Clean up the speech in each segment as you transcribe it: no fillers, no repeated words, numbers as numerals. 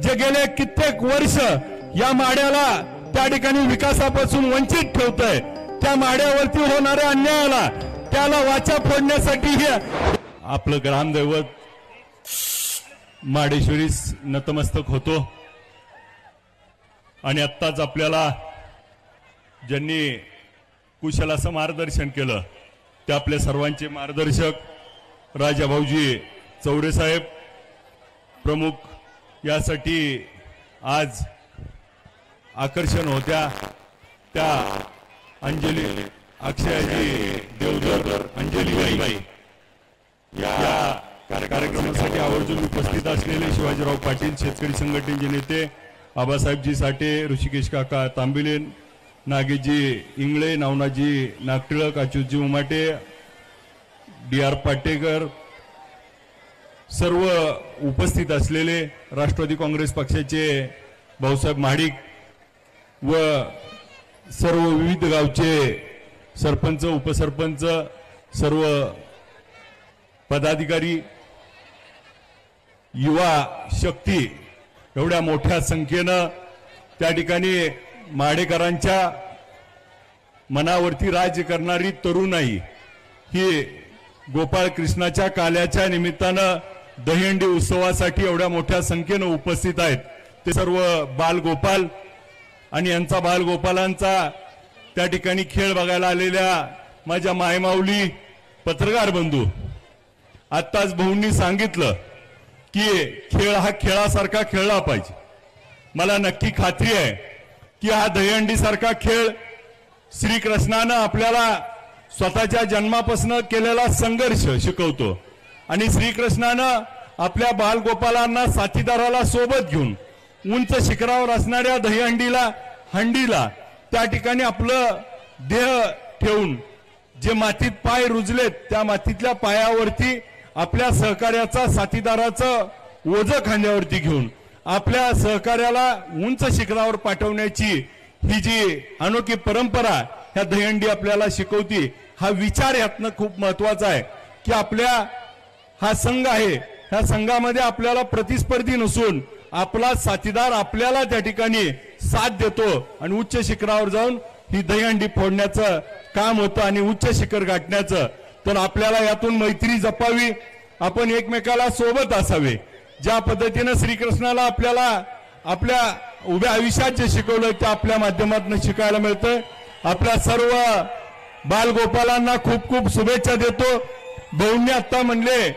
जे गेले कित्येक वर्ष या माड्याला त्या ठिकाणी विकासापासून वंचित ठेवतंय, त्या माड्यावरती होणाऱ्या अन्यायाला त्याला वाचा फोडण्यासाठी हे आपलं ग्रामदैवत माडेश्वरीस नतमस्तक होतो। आणि आत्ताच आपल्याला ज्यांनी कुशल असं मार्गदर्शन केलं ते आपले सर्वांचे मार्गदर्शक राजाभाऊजी चौरे साहेब प्रमुख यासाठी आज आकर्षण होत्या त्या अंजली अक्षयजी देवधर अंजलीबाई या कार्यक्रमासाठी आवर्जून उपस्थित असलेले शिवाजीराव पाटील शेतकरी संघटनेचे नेते आबासाहेबजी साठे ऋषिकेश काका तांबिले नागेशजी इंगळे नवनाजी नागटिळक अच्युतजी उमाटे डी.आर. पाटेकर सर्व उपस्थित असलेले राष्ट्रवादी काँग्रेस पक्षाचे भाऊसाहेब महाडिक व सर्व विविध गावचे सरपंच उपसरपंच सर्व पदाधिकारी युवा शक्ती एवढ्या मोठ्या संख्येनं त्या ठिकाणी माडेकरांच्या मनावरती राज्य करणारी तरुणाई ही गोपाळ कृष्णाच्या काल्याच्या निमित्तानं दहीहंडी उत्सवासाठी एवढ्या मोठ्या संख्येनं उपस्थित आहेत। ते सर्व बालगोपाल आणि यांचा बालगोपालांचा त्या ठिकाणी खेळ बघायला आलेल्या माझ्या मायमाऊली पत्रकार बंधू, आत्ताच भाऊंनी सांगितलं की खेळ हा खेळासारखा खेळला पाहिजे। मला नक्की खात्री आहे की हा दहीहंडी सारखा खेळ श्रीकृष्णानं आपल्याला स्वतःच्या जन्मापासून केलेला संघर्ष शिकवतो आणि श्रीकृष्णानं आपल्या बालगोपालांना साथीदाराला सोबत घेऊन उंच शिखरावर असणाऱ्या दहीहंडीला हंडीला त्या ठिकाणी आपलं देह ठेवून जे मातीत पाय रुजलेत त्या मातीतल्या पायावरती आपल्या सहकार्याचा साथीदाराचं ओझं खांद्यावरती घेऊन आपल्या सहकार्याला उंच शिखरावर पाठवण्याची ही जी अनोखी परंपरा ह्या दहीहंडी आपल्याला शिकवती। हा विचार यातनं खूप महत्वाचा आहे की आपल्या हा संघ आहे, ह्या संघामध्ये आपल्याला प्रतिस्पर्धी नसून आपला साथीदार आपल्याला त्या ठिकाणी साथ देतो आणि उच्च शिखरावर जाऊन ही दहीहंडी फोडण्याचं काम होतं आणि उच्च शिखर गाठण्याचं। तर आपल्याला यातून मैत्री जपावी, आपण एकमेकाला सोबत असावे। ज्या पद्धतीने श्रीकृष्णाला आपल्याला आपल्या उभ्या आयुष्यात जे शिकवलं ते आपल्या माध्यमातून शिकायला मिळतं। आपल्या सर्व बालगोपालांना खूप खूप शुभेच्छा देतो। भाऊंनी आता म्हणले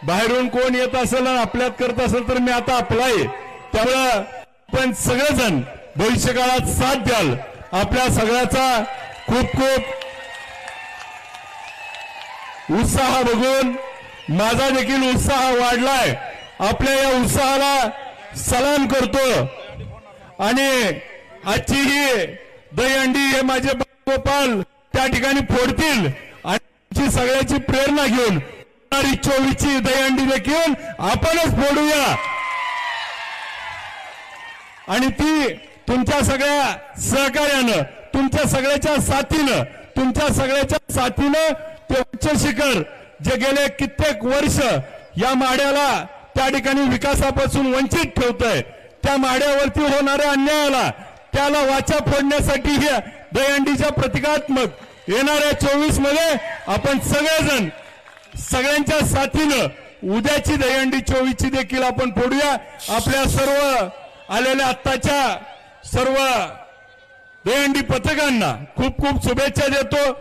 बाहेरून कोण येत असेल आणि आपल्यात करत असेल तर मी आता आपला आहे, त्यामुळं पण सगळेजण भविष्यकाळात साथ द्याल। आपल्या सगळ्याचा खूप खूप उत्साह बघून माझा देखील उत्साह वाढलाय। आपल्या या उत्साहाला सलाम करतो आणि आजची ही दहीहंडी हे माझे गोपाल त्या ठिकाणी फोडतील आणि सगळ्याची प्रेरणा घेऊन 24ची दहीहंडी देखील आपणच फोडूया आणि ती तुमच्या सगळ्या सहकार्यानं तुमच्या सगळ्याच्या साथीनं ते उच्च शिखर जे गेले कित्येक वर्ष या माड्याला त्या ठिकाणी विकासापासून वंचित ठेवतंय, त्या माड्यावरती होणाऱ्या अन्यायाला त्याला वाचा फोडण्यासाठी हे दहीहंडीच्या प्रतिकात्मक येणाऱ्या 24 मध्ये आपण सगळेजण सगळ्यांच्या साथीनं उद्याची दहीहंडी 24ची देखील आपण फोडूया। आपल्या सर्व आलेल्या आत्ताच्या सर्व दहीहंडी पथकांना खूप खूप शुभेच्छा देतो,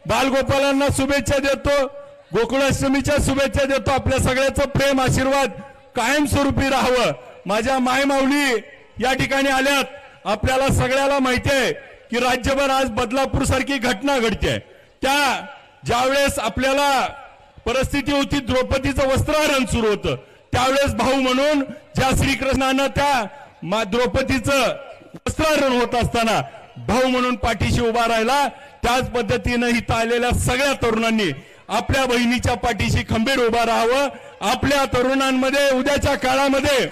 बालगोपालांना शुभेच्छा देतो, गोकुळाष्टमीच्या शुभेच्छा देतो। आपल्या सगळ्याचं प्रेम आशीर्वाद कायमस्वरूपी राहावं। माझ्या मायमाऊली या ठिकाणी आल्यात, आपल्याला सगळ्याला माहिती आहे की राज्यभर आज बदलापूर सारखी घटना घडते। त्या ज्यावेळेस आपल्याला परिस्थिती होती द्रौपदीचं वस्त्रहरण सुरू होतं त्यावेळेस भाऊ म्हणून ज्या श्रीकृष्णानं त्या द्रौपदीचं वस्त्रहरण होत असताना भाऊ म्हणून पाठीशी उभा राहिला, त्याच पद्धतीनं इथं आलेल्या सगळ्या तरुणांनी आपल्या बहिणीच्या पाठीशी खंबीर उभा राहावं। आपल्या तरुणांमध्ये उद्याच्या काळामध्ये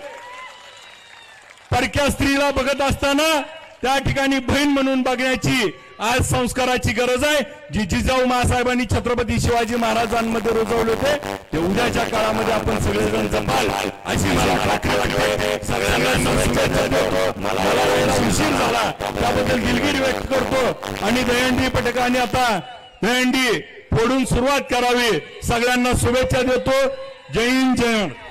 परक्या स्त्रीला बघत असताना त्या ठिकाणी बहीण म्हणून बघण्याची आज संस्काराची गरज आहे. जी जिजाऊ मासाहेबांनी छत्रपती शिवाजी महाराजांमध्ये रुजवले होते ते उद्याच्या काळामध्ये आपण सगळेजण जपाल अशी मला खात्री वाटते. सगळ्यांना शुभेच्छा देतो. मला वेळ उशीर झाला त्याबद्दल दिलगिरी व्यक्त करतो आणि दहीहंडी पथकाने आता दहीहंडी फोडून सुरुवात करावी. सगळ्यांना शुभेच्छा देतो. जय हिंद जय महाराष्ट्र.